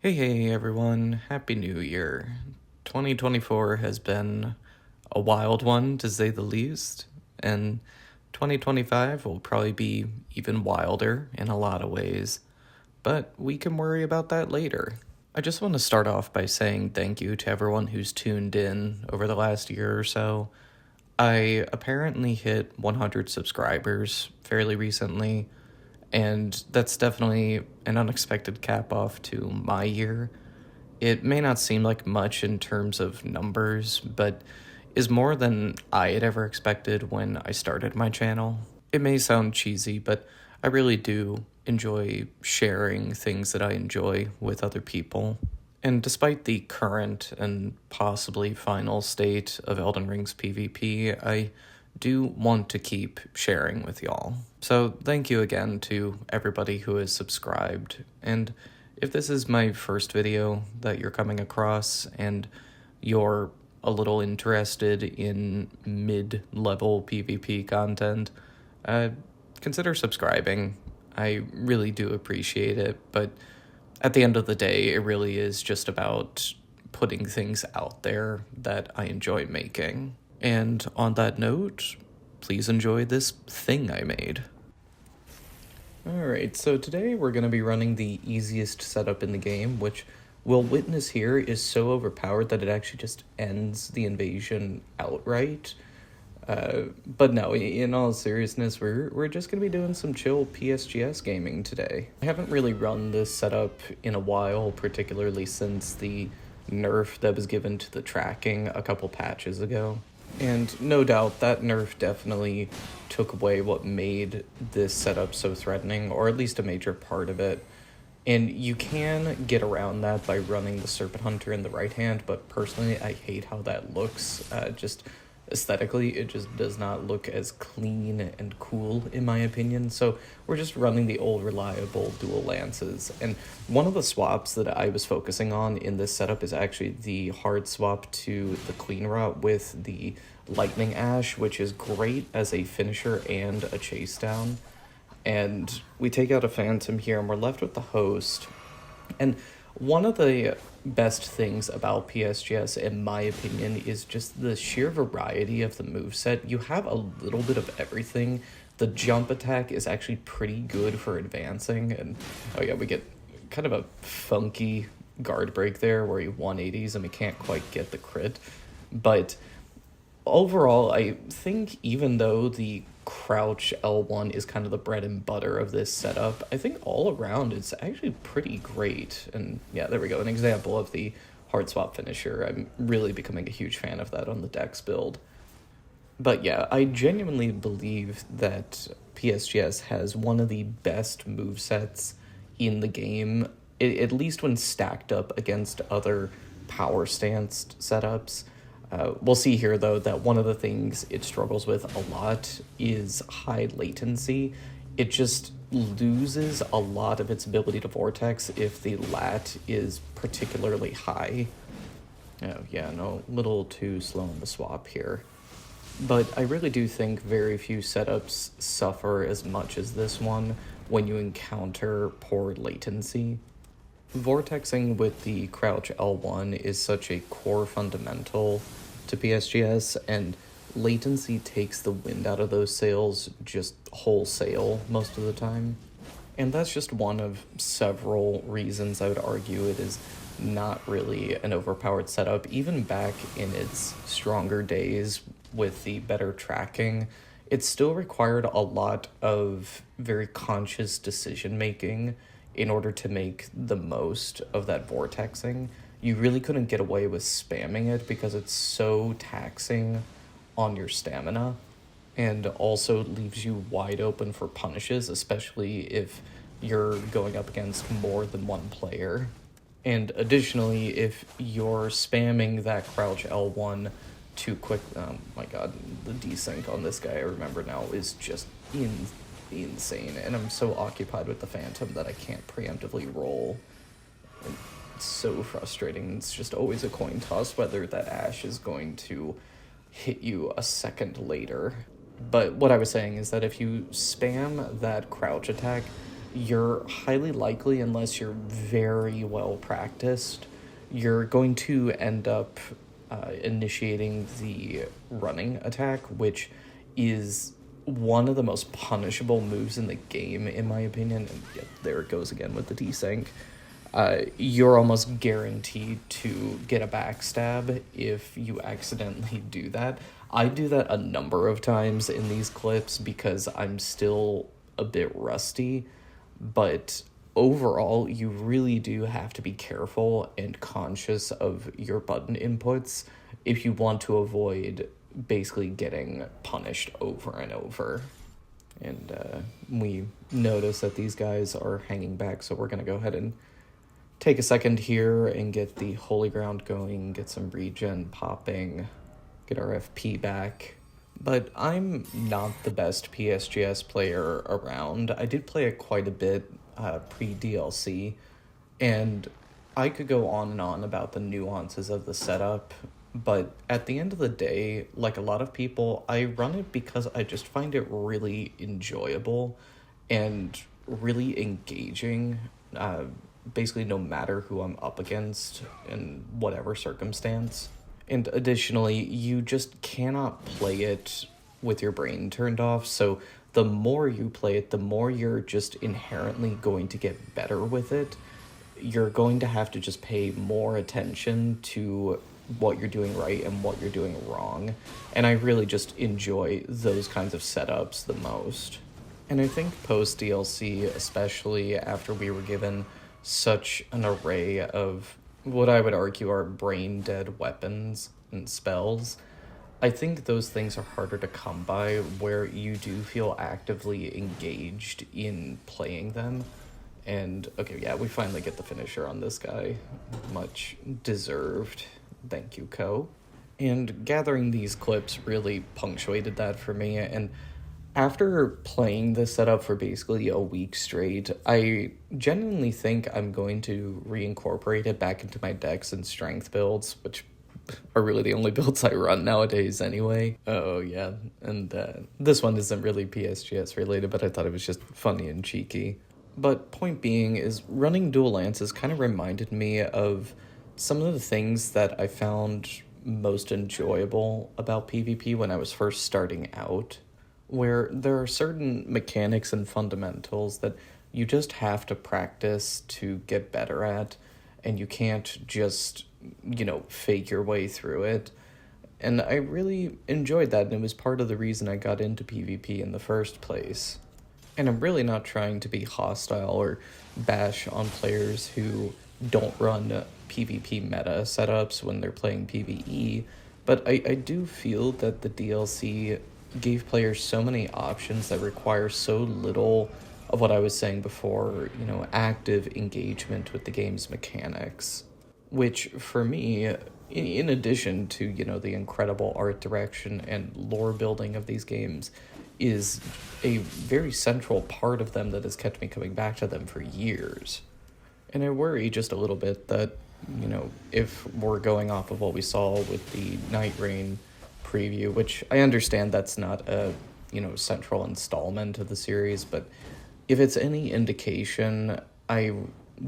Hey everyone, Happy New Year. 2024 has been a wild one to say the least, and 2025 will probably be even wilder in a lot of ways, but we can worry about that later. I just want to start off by saying thank you to everyone who's tuned in over the last year or so. I apparently hit 100 subscribers fairly recently, and that's definitely an unexpected cap off to my year. It may not seem like much in terms of numbers, but is more than I had ever expected when I started my channel. It may sound cheesy, but I really do enjoy sharing things that I enjoy with other people. And despite the current and possibly final state of Elden Ring's PvP, I do want to keep sharing with y'all. So thank you again to everybody who has subscribed. And if this is my first video that you're coming across and you're a little interested in mid-level PvP content, consider subscribing. I really do appreciate it, but at the end of the day, it really is just about putting things out there that I enjoy making. And on that note, please enjoy this thing I made. Alright, so today we're going to be running the easiest setup in the game, which we'll witness here is so overpowered that it actually just ends the invasion outright. But no, in all seriousness, we're just going to be doing some chill PSGS gaming today. I haven't really run this setup in a while, particularly since the nerf that was given to the tracking a couple patches ago. And no doubt that nerf definitely took away what made this setup so threatening, or at least a major part of it. And you can get around that by running the Serpent Hunter in the right hand, but personally I hate how that looks. Just aesthetically, it just does not look as clean and cool in my opinion. So we're just running the old reliable dual lances. And one of the swaps that I was focusing on in this setup is actually the hard swap to the clean route with the lightning ash, which is great as a finisher and a chase down. And we take out a phantom here and we're left with the host. And one of the best things about PSGS, in my opinion, is just the sheer variety of the moveset. You have a little bit of everything. The jump attack is actually pretty good for advancing. And oh yeah, we get kind of a funky guard break there where he 180s and we can't quite get the crit. But overall, I think even though the crouch L1 is kind of the bread and butter of this setup, I think all around it's actually pretty great. And yeah, there we go, an example of the hard swap finisher. I'm really becoming a huge fan of that on the Dex build. But yeah, I genuinely believe that PSGS has one of the best movesets in the game, at least when stacked up against other power stanced setups. We'll see here, though, that one of the things it struggles with a lot is high latency. It just loses a lot of its ability to vortex if the lat is particularly high. Oh, yeah, no, a little too slow on the swap here. But I really do think very few setups suffer as much as this one when you encounter poor latency. Vortexing with the crouch L1 is such a core fundamental to PSGS, and latency takes the wind out of those sails just wholesale most of the time. And that's just one of several reasons I would argue it is not really an overpowered setup. Even back in its stronger days with the better tracking, it still required a lot of very conscious decision making in order to make the most of that vortexing. You really couldn't get away with spamming it because it's so taxing on your stamina, and also leaves you wide open for punishes, especially if you're going up against more than one player. And additionally, if you're spamming that crouch L1 too quick, oh my god, the desync on this guy, I remember now, is just insane, and I'm so occupied with the phantom that I can't preemptively roll. It's so frustrating. It's just always a coin toss whether that ash is going to hit you a second later. But what I was saying is that if you spam that crouch attack you're highly likely, unless you're very well practiced, you're going to end up initiating the running attack, which is one of the most punishable moves in the game, in my opinion. And yep, there it goes again with the desync. You're almost guaranteed to get a backstab if you accidentally do that. I do that a number of times in these clips because I'm still a bit rusty, but overall, you really do have to be careful and conscious of your button inputs if you want to avoid basically getting punished over and over. And we notice that these guys are hanging back, so we're going to go ahead and take a second here and get the holy ground going, get some regen popping, get our FP back. But I'm not the best PSGS player around. I did play it quite a bit pre-DLC, and I could go on and on about the nuances of the setup, but at the end of the day, like a lot of people, I run it because I just find it really enjoyable and really engaging, basically no matter who I'm up against in whatever circumstance. And additionally, you just cannot play it with your brain turned off, so the more you play it, the more you're just inherently going to get better with it. You're going to have to just pay more attention to what you're doing right and what you're doing wrong. And I really just enjoy those kinds of setups the most. And I think post DLC, especially after we were given such an array of what I would argue are brain dead weapons and spells, I think those things are harder to come by where you do feel actively engaged in playing them. And okay, yeah, we finally get the finisher on this guy. Much deserved. Thank you, Ko. And gathering these clips really punctuated that for me. And after playing this setup for basically a week straight, I genuinely think I'm going to reincorporate it back into my dex and strength builds, which are really the only builds I run nowadays anyway. Oh, yeah. And this one isn't really PSGS related, but I thought it was just funny and cheeky. But point being is running dual lances kind of reminded me of some of the things that I found most enjoyable about PvP when I was first starting out, where there are certain mechanics and fundamentals that you just have to practice to get better at, and you can't just, fake your way through it. And I really enjoyed that, and it was part of the reason I got into PvP in the first place. And I'm really not trying to be hostile or bash on players who don't run PvP meta setups when they're playing PvE, but I do feel that the DLC gave players so many options that require so little of what I was saying before, active engagement with the game's mechanics. Which, for me, in addition to, the incredible art direction and lore building of these games, is a very central part of them that has kept me coming back to them for years. And I worry just a little bit that, if we're going off of what we saw with the Night Rain preview, which I understand that's not a, central installment of the series, but if it's any indication, I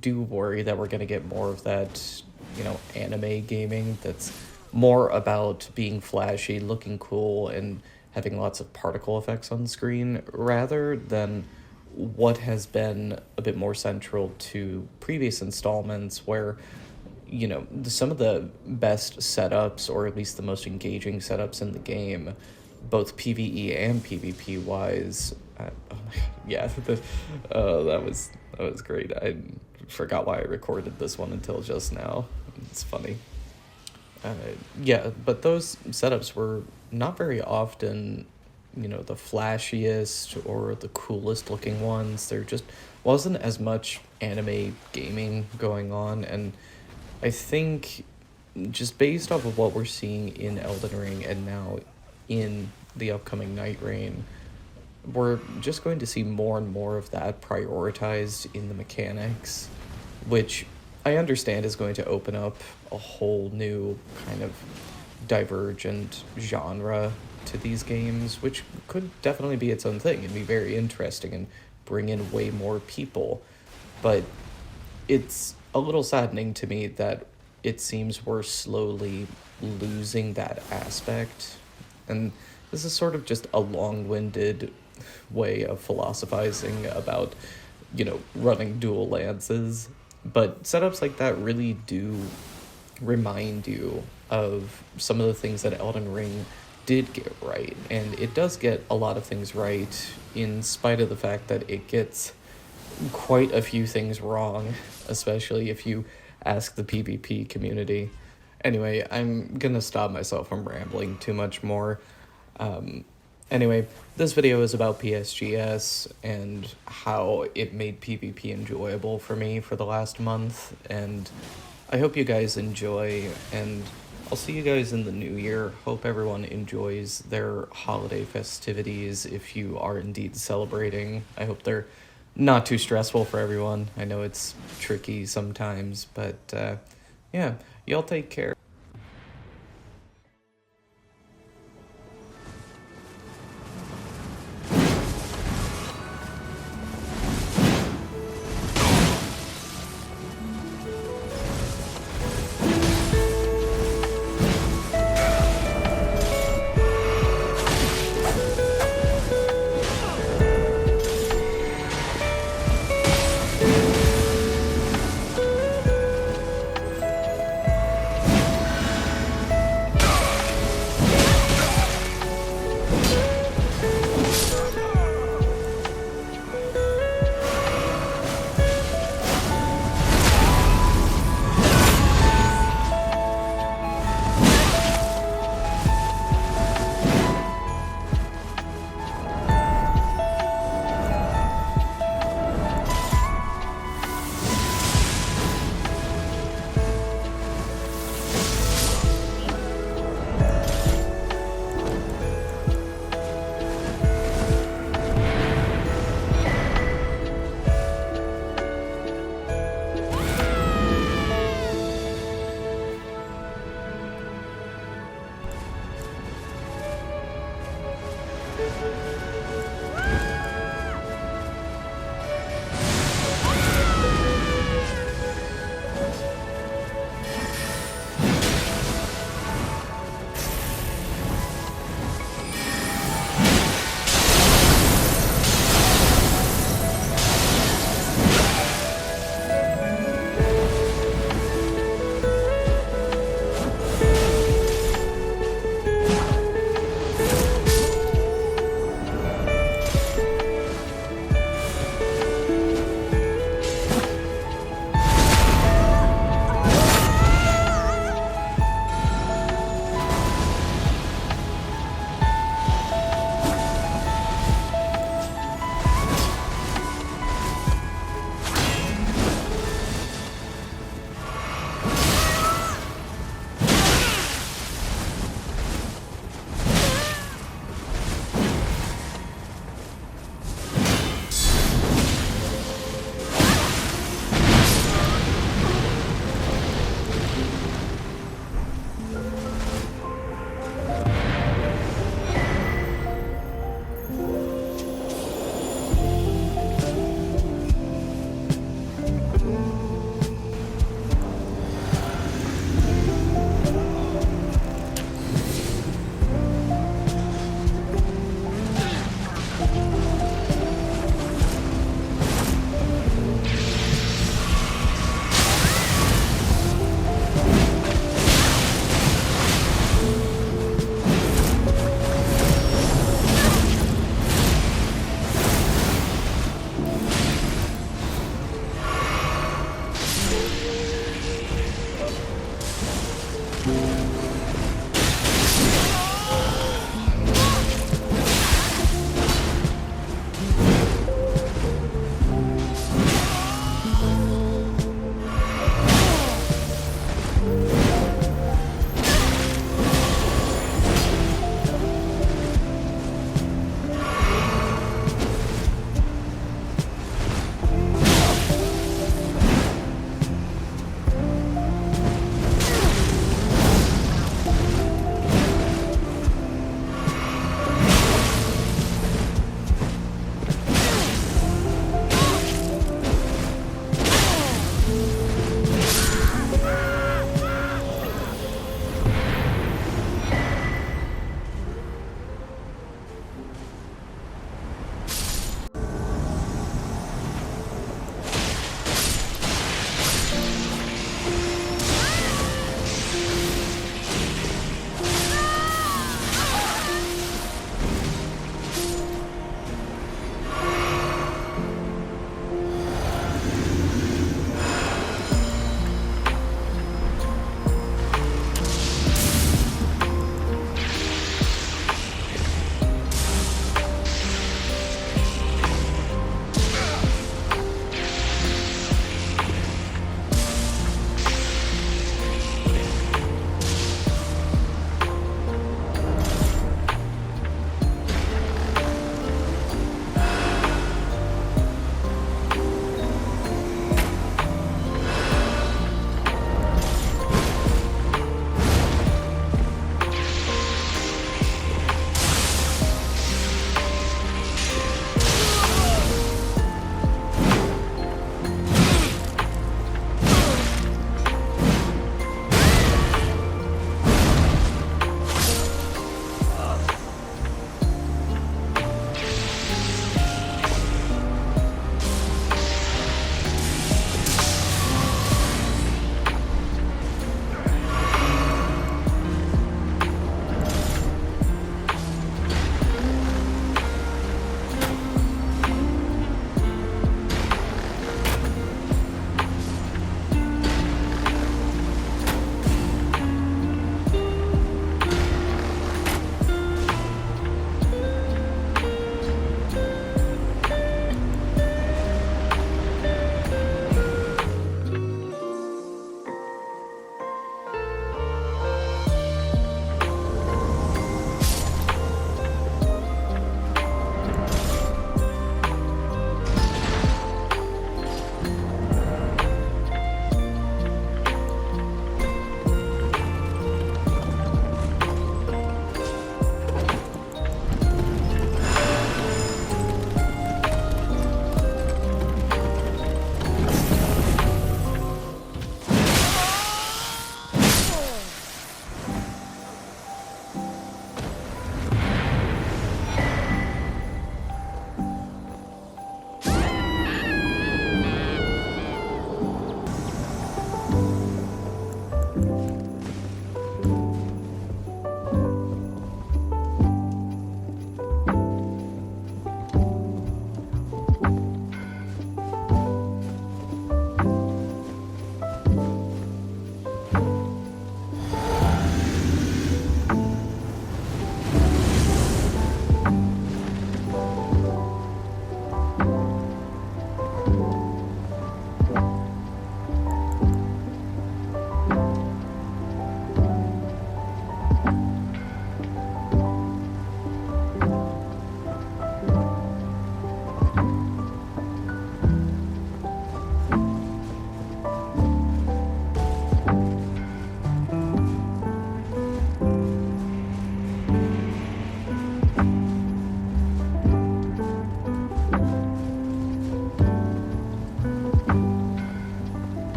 do worry that we're going to get more of that, anime gaming that's more about being flashy, looking cool, and having lots of particle effects on screen, rather than what has been a bit more central to previous installments where, some of the best setups, or at least the most engaging setups in the game, both PvE and PvP wise, oh my god, yeah, that was great. I forgot why I recorded this one until just now. It's funny. Yeah, but those setups were not very often, the flashiest or the coolest looking ones. There just wasn't as much anime gaming going on, and I think just based off of what we're seeing in Elden Ring and now in the upcoming Night Rain, we're just going to see more and more of that prioritized in the mechanics, which I understand is going to open up a whole new kind of divergent genre to these games, which could definitely be its own thing and be very interesting and bring in way more people. But it's a little saddening to me that it seems we're slowly losing that aspect. And this is sort of just a long-winded way of philosophizing about, running dual lances. But setups like that really do remind you of some of the things that Elden Ring did get right. And it does get a lot of things right, in spite of the fact that it gets quite a few things wrong, especially if you ask the PvP community. Anyway, I'm gonna stop myself from rambling too much more. Anyway, this video is about PSGS and how it made PvP enjoyable for me for the last month, and I hope you guys enjoy, and I'll see you guys in the new year. Hope everyone enjoys their holiday festivities if you are indeed celebrating. I hope they're not too stressful for everyone. I know it's tricky sometimes, but yeah, y'all take care.